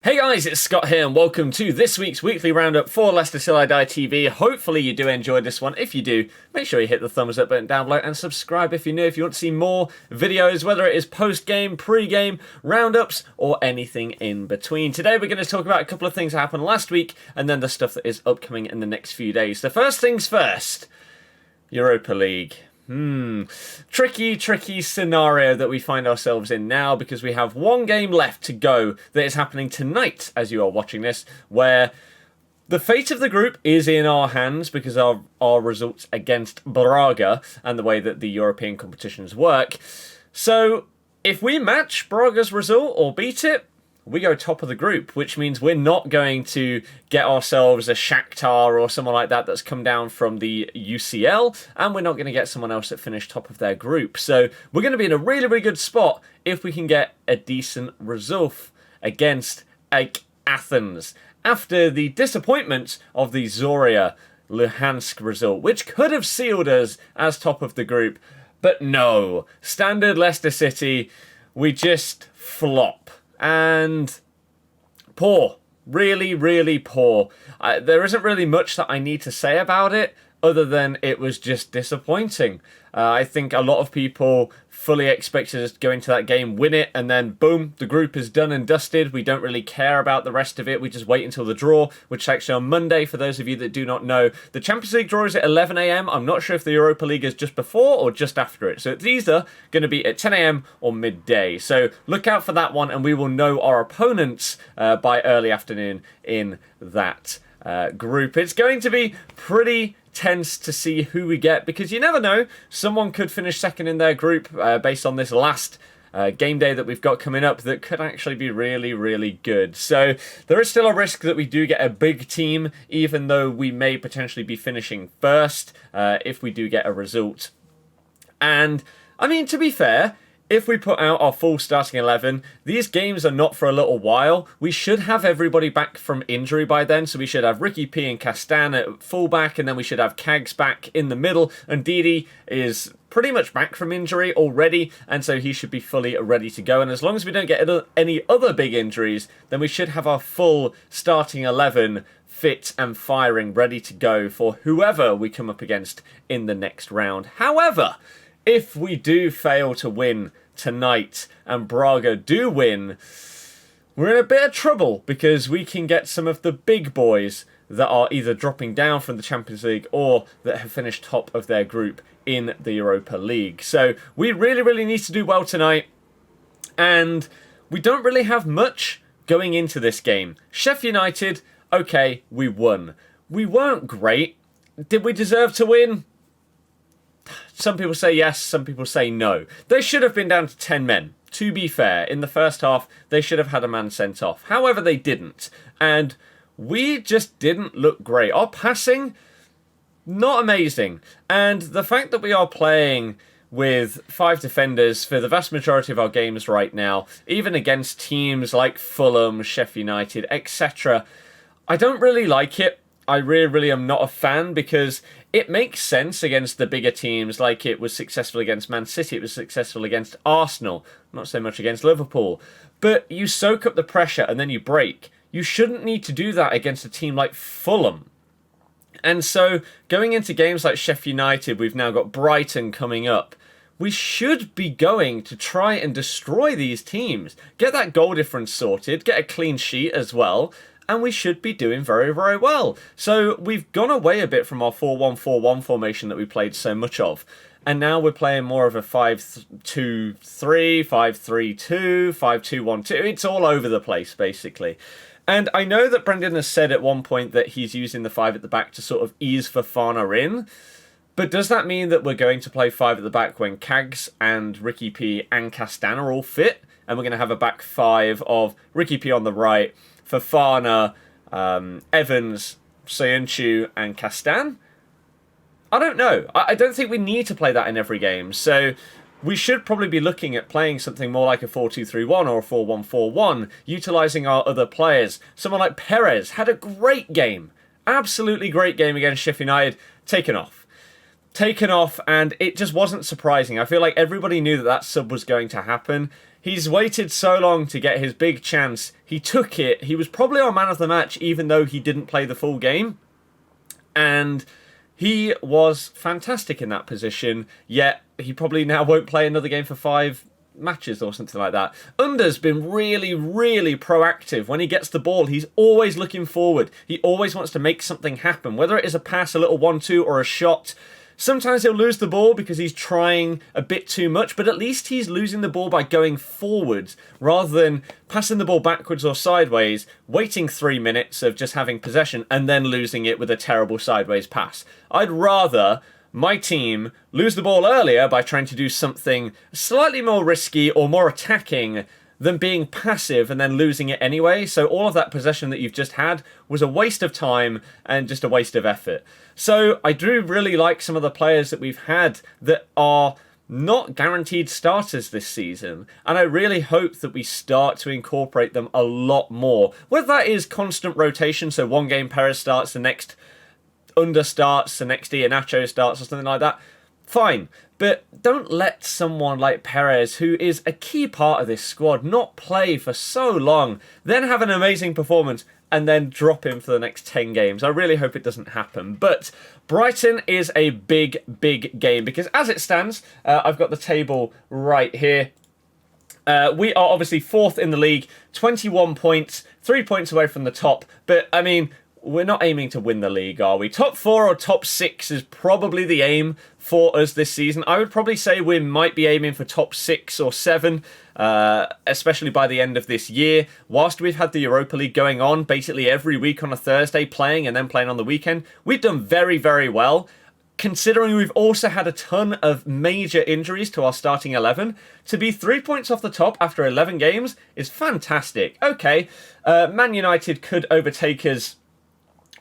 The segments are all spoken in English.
Hey guys, it's Scott here and welcome to this week's weekly roundup for Leicester Till I Die TV. Hopefully you do enjoy this one. If you do, make sure you hit the thumbs up button down below and subscribe if you're new, if you want to see more videos, whether it is post-game, pre-game, roundups, or anything in between. Today we're going to talk about a couple of things that happened last week and then the stuff that is upcoming in the next few days. So first things first, Europa League. Tricky scenario that we find ourselves in now because we have one game left to go that is happening tonight as you are watching this, where the fate of the group is in our hands because of our results against Braga and the way that the European competitions work. So if we match Braga's result or beat it, we go top of the group, which means we're not going to get ourselves a Shakhtar or someone like that that's come down from the UCL, and we're not going to get someone else that finished top of their group. So we're going to be in a really good spot if we can get a decent result against Athens after the disappointment of the Zorya Luhansk result, which could have sealed us as top of the group. But no, standard Leicester City, we just flop. And poor. Really poor. There isn't really much that I need to say about it other than it was just disappointing. I think a lot of people fully expected us to go into that game, win it, and then boom, the group is done and dusted. We don't really care about the rest of it. We just wait until the draw, which is actually on Monday, for those of you that do not know. The Champions League draw is at 11 a.m. I'm not sure if the Europa League is just before or just after it. So it's either going to be at 10 a.m. or midday. So look out for that one, and we will know our opponents by early afternoon in that group. It's going to be pretty tense to see who we get because you never know, someone could finish second in their group based on this last game day that we've got coming up that could actually be really good. So there is still a risk that we do get a big team, even though we may potentially be finishing first if we do get a result. And I mean, to be fair, if we put out our full starting 11, these games are not for a little while. We should have everybody back from injury by then. So we should have Ricky P and Castan at fullback, and then we should have Cags back in the middle. And Didi is pretty much back from injury already, and so he should be fully ready to go. And as long as we don't get any other big injuries, then we should have our full starting 11 fit and firing, ready to go for whoever we come up against in the next round. However, if we do fail to win tonight and Braga do win, we're in a bit of trouble because we can get some of the big boys that are either dropping down from the Champions League or that have finished top of their group in the Europa League. So we really need to do well tonight, and we don't really have much going into this game. Sheffield United, okay, we won. We weren't great. Did we deserve to win? Some people say yes, some people say no. They should have been down to 10 men. To be fair, in the first half, they should have had a man sent off. However, they didn't. And we just didn't look great. Our passing, not amazing. And the fact that we are playing with 5 defenders for the vast majority of our games right now, even against teams like Fulham, Sheffield United, etc., I don't really like it. I really am not a fan because it makes sense against the bigger teams, like it was successful against Man City, it was successful against Arsenal, not so much against Liverpool. But you soak up the pressure and then you break. You shouldn't need to do that against a team like Fulham. And so going into games like Sheffield United, we've now got Brighton coming up. We should be going to try and destroy these teams. Get that goal difference sorted, get a clean sheet as well, and we should be doing very well. So we've gone away a bit from our 4-1-4-1 formation that we played so much of. And now we're playing more of a 5-2-3, 5-3-2, 5-2-1-2. It's all over the place, basically. And I know that Brendan has said at one point that he's using the 5 at the back to sort of ease Fofana in. But does that mean that we're going to play 5 at the back when Cags and Ricky P and Castan are all fit? And we're going to have a back 5 of Ricky P on the right, Fofana, Evans, Soyuncu, and Castan? I don't know. I don't think we need to play that in every game. So we should probably be looking at playing something more like a 4-2-3-1 or a 4-1-4-1, utilising our other players. Someone like Perez had a great game. Absolutely great game against Sheffield United. Taken off. taken off, and it just wasn't surprising. I feel like everybody knew that that sub was going to happen. He's waited so long to get his big chance. He took it. He was probably our man of the match, even though he didn't play the full game. And he was fantastic in that position, yet he probably now won't play another game for 5 matches or something like that. Under's been really, really proactive. When he gets the ball, he's always looking forward. He always wants to make something happen, whether it is a pass, a little 1-2, or a shot. Sometimes he'll lose the ball because he's trying a bit too much, but at least he's losing the ball by going forwards rather than passing the ball backwards or sideways, waiting 3 minutes of just having possession and then losing it with a terrible sideways pass. I'd rather my team lose the ball earlier by trying to do something slightly more risky or more attacking than being passive and then losing it anyway. So all of that possession that you've just had was a waste of time and just a waste of effort. So I do really like some of the players that we've had that are not guaranteed starters this season, and I really hope that we start to incorporate them a lot more. Whether that is constant rotation, so one game Perez starts, the next Under starts, the next Iheanacho starts or something like that, fine. But don't let someone like Perez, who is a key part of this squad, not play for so long, then have an amazing performance and then drop him for the next 10 games. I really hope it doesn't happen. But Brighton is a big, big game because as it stands, I've got the table right here. We are obviously 4th in the league, 21 points, 3 points away from the top. But, I mean, we're not aiming to win the league, are we? Top 4 or top 6 is probably the aim for us this season. I would probably say we might be aiming for top 6 or 7, especially by the end of this year. Whilst we've had the Europa League going on basically every week on a Thursday, playing and then playing on the weekend, we've done very, very well. Considering we've also had a ton of major injuries to our starting 11, to be 3 points off the top after 11 games is fantastic. Okay, Man United could overtake us,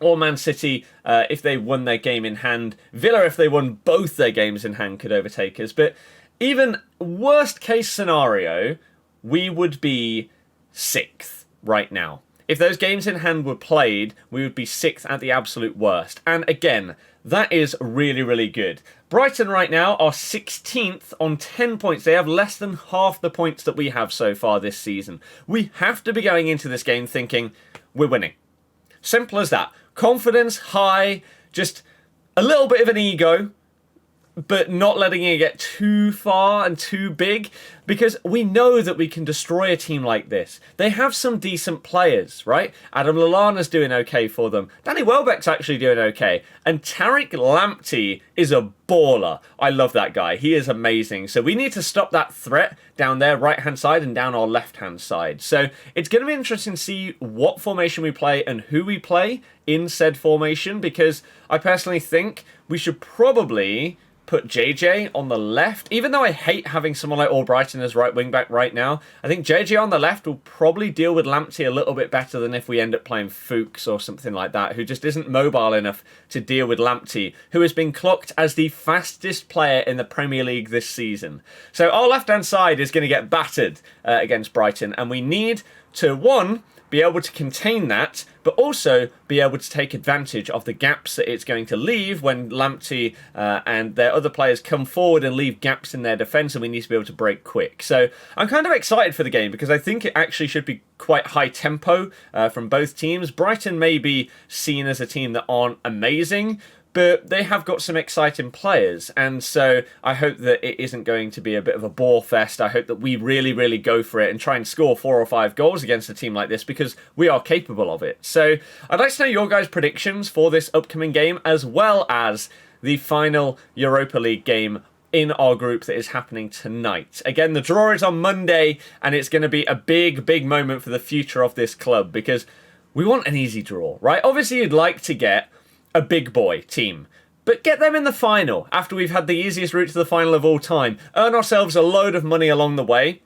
or Man City, if they won their game in hand. Villa, if they won both their games in hand, could overtake us. But even worst case scenario, we would be 6th right now. If those games in hand were played, we would be 6th at the absolute worst. And again, that is really, really good. Brighton right now are 16th on 10 points. They have less than half the points that we have so far this season. We have to be going into this game thinking, we're winning. Simple as that. Confidence high, just a little bit of an ego, but not letting it get too far and too big, because we know that we can destroy a team like this. They have some decent players, right? Adam Lallana's doing okay for them. Danny Welbeck's actually doing okay. And Tariq Lamptey is a baller. I love that guy. He is amazing. So we need to stop that threat down their right-hand side and down our left-hand side. So it's going to be interesting to see what formation we play and who we play in said formation, because I personally think we should probably put JJ on the left. Even though I hate having someone like Albrighton as right wing back right now, I think JJ on the left will probably deal with Lamptey a little bit better than if we end up playing Fuchs or something like that, who just isn't mobile enough to deal with Lamptey, who has been clocked as the fastest player in the Premier League this season. So our left-hand side is going to get battered against Brighton, and we need to, one, be able to contain that, but also be able to take advantage of the gaps that it's going to leave when Lamptey and their other players come forward and leave gaps in their defence, and we need to be able to break quick. So I'm kind of excited for the game because I think it actually should be quite high tempo from both teams. Brighton may be seen as a team that aren't amazing, but they have got some exciting players, and so I hope that it isn't going to be a bit of a bore fest. I hope that we really, really go for it and try and score 4 or 5 goals against a team like this, because we are capable of it. So I'd like to know your guys' predictions for this upcoming game, as well as the final Europa League game in our group that is happening tonight. Again, the draw is on Monday, and it's going to be a big, big moment for the future of this club, because we want an easy draw, right? Obviously, you'd like to get a big boy team, but get them in the final after we've had the easiest route to the final of all time. Earn ourselves a load of money along the way,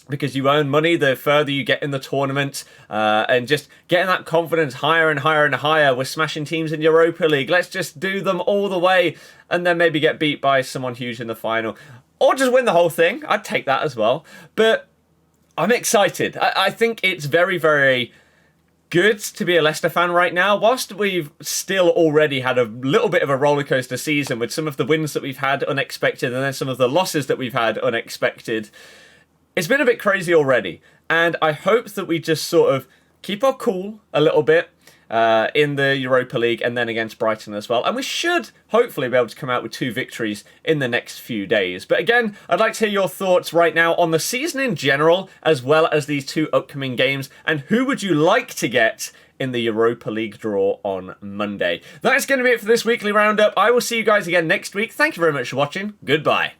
because you earn money the further you get in the tournament, and just getting that confidence higher and higher and higher. We're smashing teams in Europa League. Let's just do them all the way and then maybe get beat by someone huge in the final, or just win the whole thing. I'd take that as well. But I'm excited. I think it's very, very good to be a Leicester fan right now. Whilst we've still already had a little bit of a rollercoaster season with some of the wins that we've had unexpected and then some of the losses that we've had unexpected, it's been a bit crazy already. And I hope that we just sort of keep our cool a little bit in the Europa League and then against Brighton as well. And we should hopefully be able to come out with 2 victories in the next few days. But again, I'd like to hear your thoughts right now on the season in general, as well as these 2 upcoming games. And who would you like to get in the Europa League draw on Monday? That's going to be it for this weekly roundup. I will see you guys again next week. Thank you very much for watching. Goodbye.